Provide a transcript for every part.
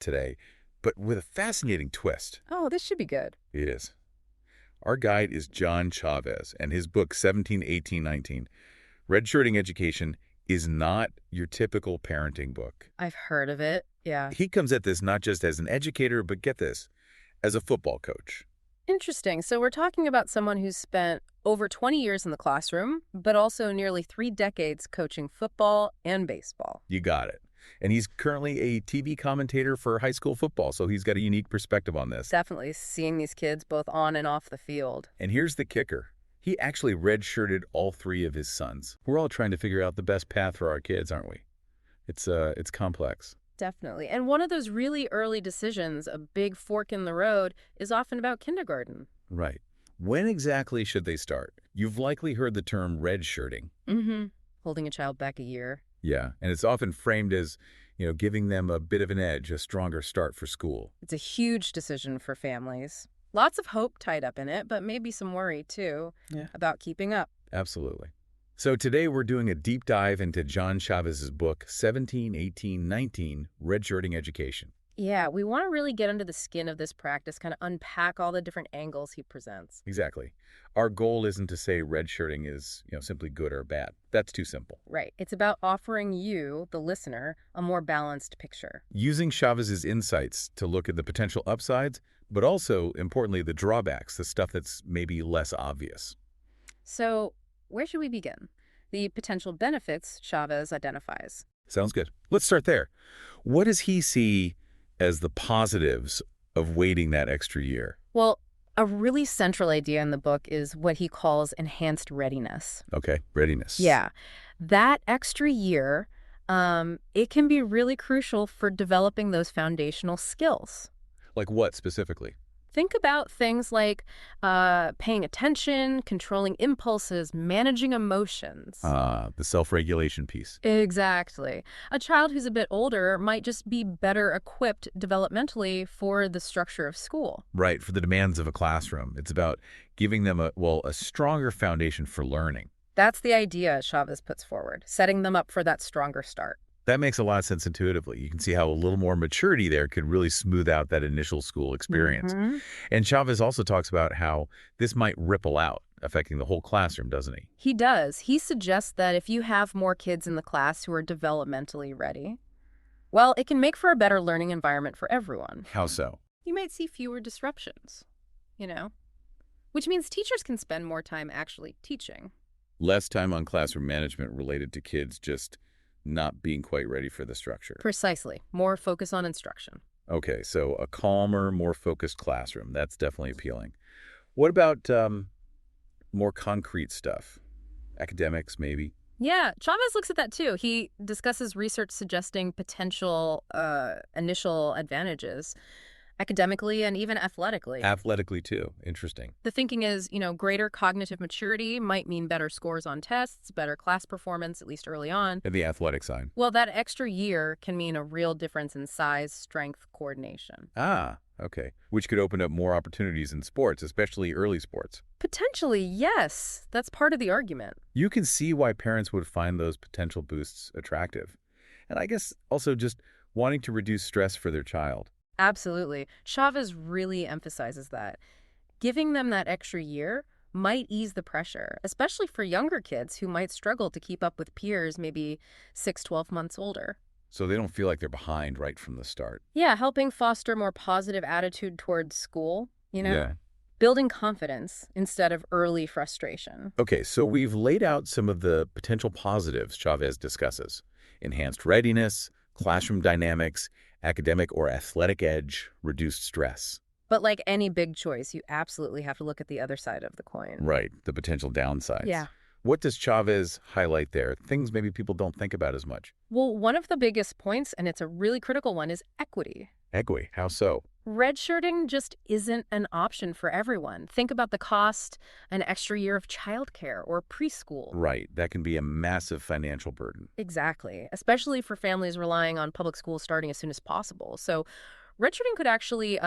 today, but with a fascinating twist. Oh, this should be good. It is. Our guide is John Chavez, and his book, 171819, Redshirting Education, is not your typical parenting book. I've heard of it. Yeah. He comes at this not just as an educator, but get this, as a football coach. Interesting. So we're talking about someone who's spent over 20 years in the classroom, but also nearly 3 decades coaching football and baseball. You got it. And he's currently a TV commentator for high school football, so he's got a unique perspective on this. Definitely seeing these kids both on and off the field. And here's the kicker. He actually redshirted all 3 of his sons. We're all trying to figure out the best path for our kids, aren't we? It's complex. Definitely. And one of those really early decisions, a big fork in the road, is often about kindergarten. Right. When exactly should they start? You've likely heard the term redshirting. Mm-hmm. Holding a child back a year. Yeah, and it's often framed as, giving them a bit of an edge, a stronger start for school. It's a huge decision for families. Lots of hope tied up in it, but maybe some worry, too, about keeping up. Absolutely. So today we're doing a deep dive into John Chavez's book, 171819, Redshirting Education. Yeah, we want to really get under the skin of this practice, kind of unpack all the different angles he presents. Exactly. Our goal isn't to say redshirting is, simply good or bad. That's too simple. Right. It's about offering you, the listener, a more balanced picture. Using Chavez's insights to look at the potential upsides, but also, importantly, the drawbacks, the stuff that's maybe less obvious. So, where should we begin? The potential benefits Chavez identifies. Sounds good. Let's start there. What does he see as the positives of waiting that extra year? Well, a really central idea in the book is what he calls enhanced readiness. Okay, readiness. Yeah. That extra year, it can be really crucial for developing those foundational skills. Like what specifically? Think about things like paying attention, controlling impulses, managing emotions. The self-regulation piece. Exactly. A child who's a bit older might just be better equipped developmentally for the structure of school. Right, for the demands of a classroom. It's about giving them a stronger foundation for learning. That's the idea Chavez puts forward, setting them up for that stronger start. That makes a lot of sense intuitively. You can see how a little more maturity there could really smooth out that initial school experience. Mm-hmm. And Chavez also talks about how this might ripple out, affecting the whole classroom, doesn't he? He does. He suggests that if you have more kids in the class who are developmentally ready, well, it can make for a better learning environment for everyone. How so? You might see fewer disruptions, which means teachers can spend more time actually teaching. Less time on classroom management related to kids just not being quite ready for the structure. Precisely. More focus on instruction. Okay, so a calmer, more focused classroom. That's definitely appealing. What about more concrete stuff? Academics, maybe? Yeah, Chavez looks at that too. He discusses research suggesting potential initial advantages academically and even athletically. Athletically, too. Interesting. The thinking is, greater cognitive maturity might mean better scores on tests, better class performance, at least early on. And the athletic side. Well, that extra year can mean a real difference in size, strength, coordination. Ah, okay. Which could open up more opportunities in sports, especially early sports. Potentially, yes. That's part of the argument. You can see why parents would find those potential boosts attractive. And I guess also just wanting to reduce stress for their child. Absolutely. Chavez really emphasizes that. Giving them that extra year might ease the pressure, especially for younger kids who might struggle to keep up with peers maybe 12 months older. So they don't feel like they're behind right from the start. Yeah, helping foster more positive attitude towards school, Yeah. Building confidence instead of early frustration. Okay, so we've laid out some of the potential positives Chavez discusses. Enhanced readiness, classroom dynamics, academic or athletic edge, reduced stress. But like any big choice, you absolutely have to look at the other side of the coin. Right, the potential downsides. Yeah. What does Chavez highlight there? Things maybe people don't think about as much. Well, one of the biggest points, and it's a really critical one, is equity. Equity, how so? Redshirting just isn't an option for everyone. Think about the cost, an extra year of childcare or preschool. Right, that can be a massive financial burden. Exactly, especially for families relying on public schools starting as soon as possible. So redshirting could actually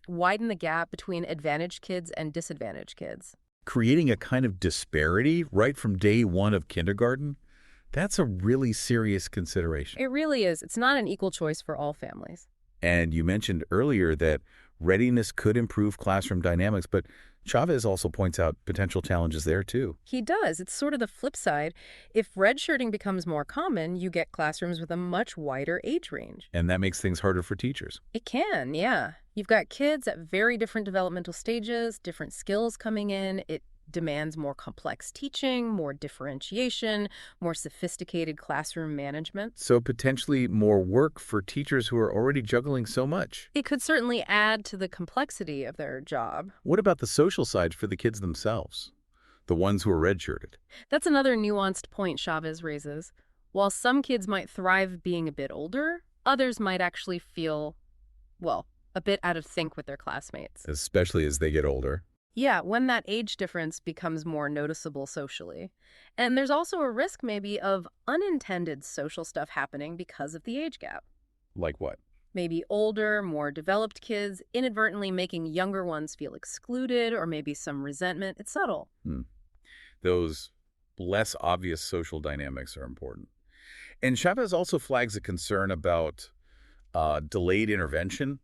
widen the gap between advantaged kids and disadvantaged kids. Creating a kind of disparity right from day one of kindergarten, that's a really serious consideration. It really is. It's not an equal choice for all families. And you mentioned earlier that readiness could improve classroom dynamics, but Chavez also points out potential challenges there too. He does. It's sort of the flip side. If redshirting becomes more common, you get classrooms with a much wider age range. And that makes things harder for teachers. It can, yeah. You've got kids at very different developmental stages, different skills coming in. It demands more complex teaching, more differentiation, more sophisticated classroom management. So potentially more work for teachers who are already juggling so much. It could certainly add to the complexity of their job. What about the social side for the kids themselves? The ones who are redshirted? That's another nuanced point Chavez raises. While some kids might thrive being a bit older, others might actually feel, well, a bit out of sync with their classmates. Especially as they get older. Yeah, when that age difference becomes more noticeable socially. And there's also a risk maybe of unintended social stuff happening because of the age gap. Like what? Maybe older, more developed kids inadvertently making younger ones feel excluded or maybe some resentment. It's subtle. Those less obvious social dynamics are important. And Chavez also flags a concern about delayed intervention.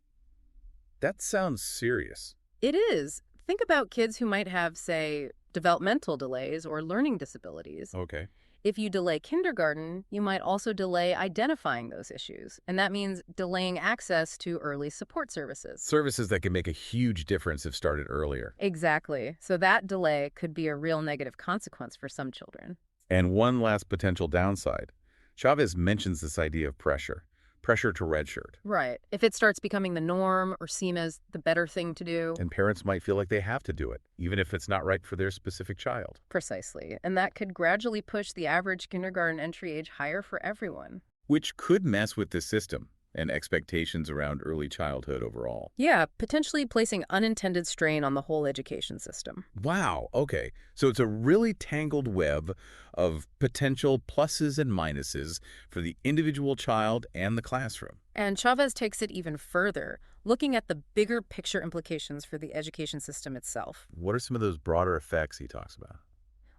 That sounds serious. It is. Think about kids who might have, say, developmental delays or learning disabilities. Okay. If you delay kindergarten, you might also delay identifying those issues. And that means delaying access to early support services. Services that can make a huge difference if started earlier. Exactly. So that delay could be a real negative consequence for some children. And one last potential downside. Chavez mentions this idea of pressure to redshirt. Right. If it starts becoming the norm or seen as the better thing to do. And parents might feel like they have to do it, even if it's not right for their specific child. Precisely. And that could gradually push the average kindergarten entry age higher for everyone. Which could mess with the system and expectations around early childhood overall. Yeah, potentially placing unintended strain on the whole education system. Wow, okay. So it's a really tangled web of potential pluses and minuses for the individual child and the classroom. And Chavez takes it even further, looking at the bigger picture implications for the education system itself. What are some of those broader effects he talks about?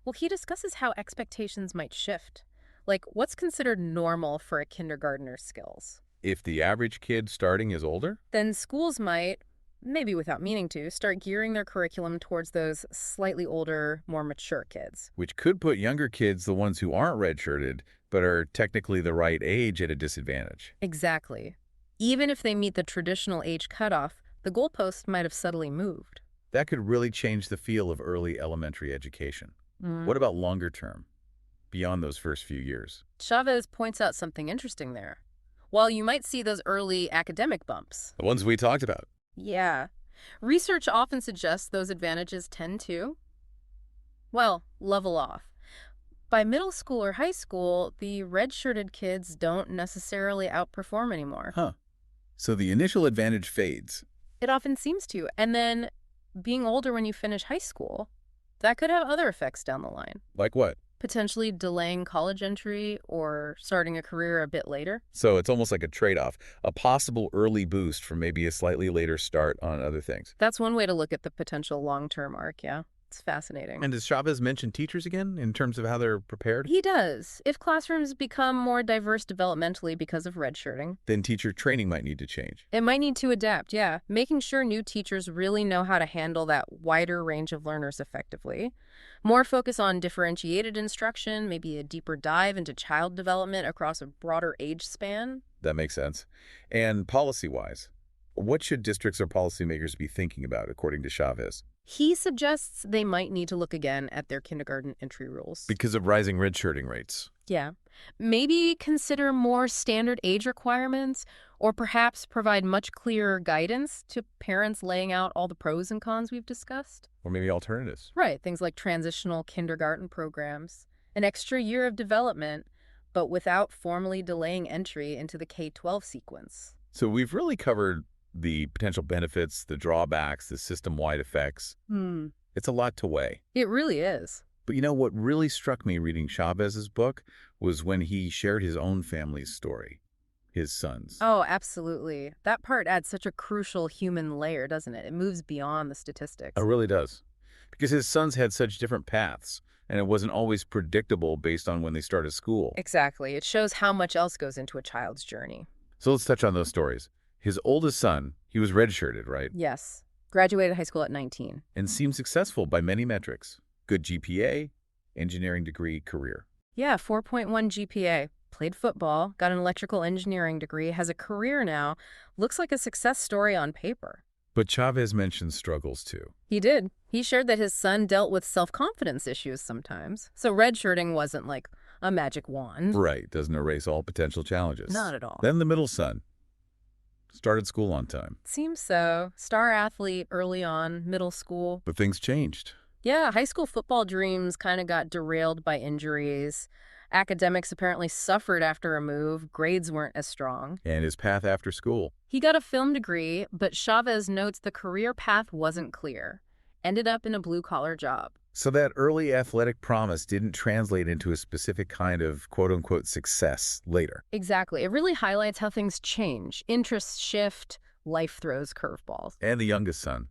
Well, he discusses how expectations might shift. Like, what's considered normal for a kindergartner's skills? If the average kid starting is older? Then schools might, maybe without meaning to, start gearing their curriculum towards those slightly older, more mature kids. Which could put younger kids, the ones who aren't redshirted, but are technically the right age, at a disadvantage. Exactly. Even if they meet the traditional age cutoff, the goalpost might have subtly moved. That could really change the feel of early elementary education. What about longer term, beyond those first few years? Chavez points out something interesting there. While you might see those early academic bumps. The ones we talked about. Yeah. Research often suggests those advantages tend to, well, level off. By middle school or high school, the redshirted kids don't necessarily outperform anymore. Huh. So the initial advantage fades. It often seems to. And then being older when you finish high school, that could have other effects down the line. Like what? Potentially delaying college entry or starting a career a bit later. So it's almost like a trade-off, a possible early boost for maybe a slightly later start on other things. That's one way to look at the potential long-term arc, yeah. It's fascinating. And does Chavez mention teachers again in terms of how they're prepared? He does. If classrooms become more diverse developmentally because of redshirting, Then teacher training might need to change. it might need to adapt, yeah. Making sure new teachers really know how to handle that wider range of learners effectively. More focus on differentiated instruction, maybe a deeper dive into child development across a broader age span. That makes sense. And policy-wise, what should districts or policymakers be thinking about, according to Chavez? He suggests they might need to look again at their kindergarten entry rules. Because of rising redshirting rates. Yeah. Maybe consider more standard age requirements, or perhaps provide much clearer guidance to parents laying out all the pros and cons we've discussed. Or maybe alternatives. Right, things like transitional kindergarten programs, an extra year of development, but without formally delaying entry into the K-12 sequence. So we've really covered the potential benefits, the drawbacks, the system-wide effects. It's a lot to weigh. It really is. But you know what really struck me reading Chavez's book was when he shared his own family's story, his son's. Oh, absolutely. That part adds such a crucial human layer, doesn't it? It moves beyond the statistics. It really does. Because his sons had such different paths, and it wasn't always predictable based on when they started school. Exactly. It shows how much else goes into a child's journey. So let's touch on those stories. His oldest son, he was redshirted, right? Yes. Graduated high school at 19. And seemed successful by many metrics. Good GPA, engineering degree, career. Yeah, 4.1 GPA. Played football, got an electrical engineering degree, has a career now. Looks like a success story on paper. But Chavez mentioned struggles too. He did. He shared that his son dealt with self-confidence issues sometimes. So redshirting wasn't like a magic wand. Right, doesn't erase all potential challenges. Not at all. Then the middle son started school on time. Seems so. Star athlete early on, middle school. But things changed. Yeah, high school football dreams kind of got derailed by injuries. Academics apparently suffered after a move. Grades weren't as strong. And his path after school. He got a film degree, but Chavez notes the career path wasn't clear. Ended up in a blue-collar job. So that early athletic promise didn't translate into a specific kind of quote-unquote success later. Exactly. It really highlights how things change. Interests shift, life throws curveballs. And the youngest son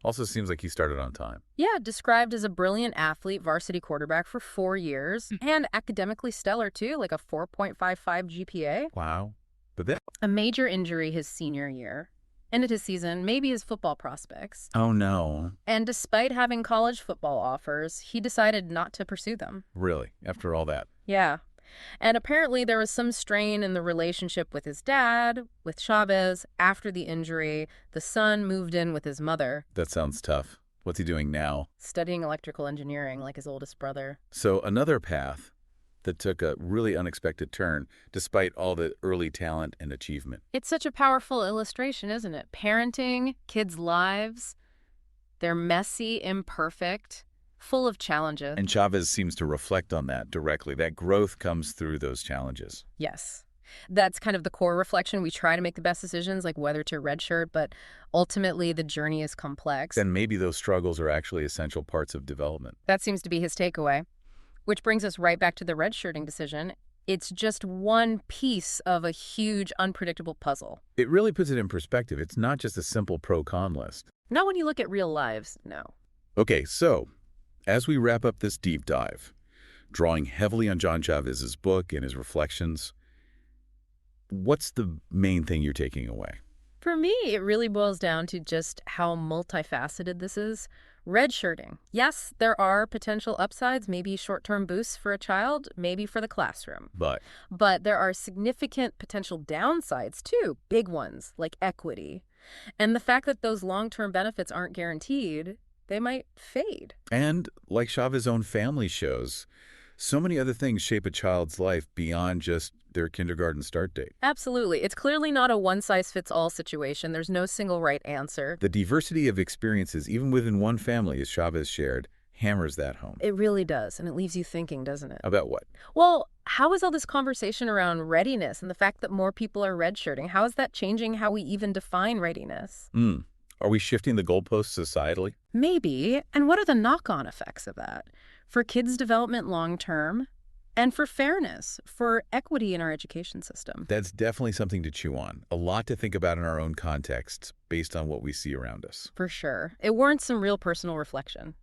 also seems like he started on time. Yeah, described as a brilliant athlete, varsity quarterback for 4 years, and academically stellar too, like a 4.55 GPA. Wow. But then... A major injury his senior year. Ended his season, maybe his football prospects. Oh, no. And despite having college football offers, he decided not to pursue them. Really? After all that? Yeah. And apparently there was some strain in the relationship with his dad, with Chavez. After the injury, the son moved in with his mother. That sounds tough. What's he doing now? Studying electrical engineering like his oldest brother. So another path that took a really unexpected turn, despite all the early talent and achievement. It's such a powerful illustration, isn't it? Parenting, kids' lives, they're messy, imperfect, full of challenges. And Chavez seems to reflect on that directly. That growth comes through those challenges. Yes. That's kind of the core reflection. We try to make the best decisions, like whether to redshirt, but ultimately the journey is complex. Then maybe those struggles are actually essential parts of development. That seems to be his takeaway. Which brings us right back to the redshirting decision. It's just one piece of a huge, unpredictable puzzle. It really puts it in perspective. It's not just a simple pro-con list. Not when you look at real lives, no. Okay, so as we wrap up this deep dive, drawing heavily on John Chavez's book and his reflections, what's the main thing you're taking away? For me, it really boils down to just how multifaceted this is. Redshirting. Yes, there are potential upsides, maybe short-term boosts for a child, maybe for the classroom. But there are significant potential downsides too, big ones like equity. And the fact that those long-term benefits aren't guaranteed, they might fade. And like Chavez's own family shows, so many other things shape a child's life beyond just their kindergarten start date. Absolutely. It's clearly not a one-size-fits-all situation. There's no single right answer. The diversity of experiences, even within one family, as Chavez shared, hammers that home. It really does, and it leaves you thinking, doesn't it? About what? Well, how is all this conversation around readiness and the fact that more people are redshirting, how is that changing how we even define readiness? Are we shifting the goalposts societally? Maybe. And what are the knock-on effects of that? For kids' development long-term, and for fairness, for equity in our education system. That's definitely something to chew on. A lot to think about in our own contexts based on what we see around us. For sure. It warrants some real personal reflection.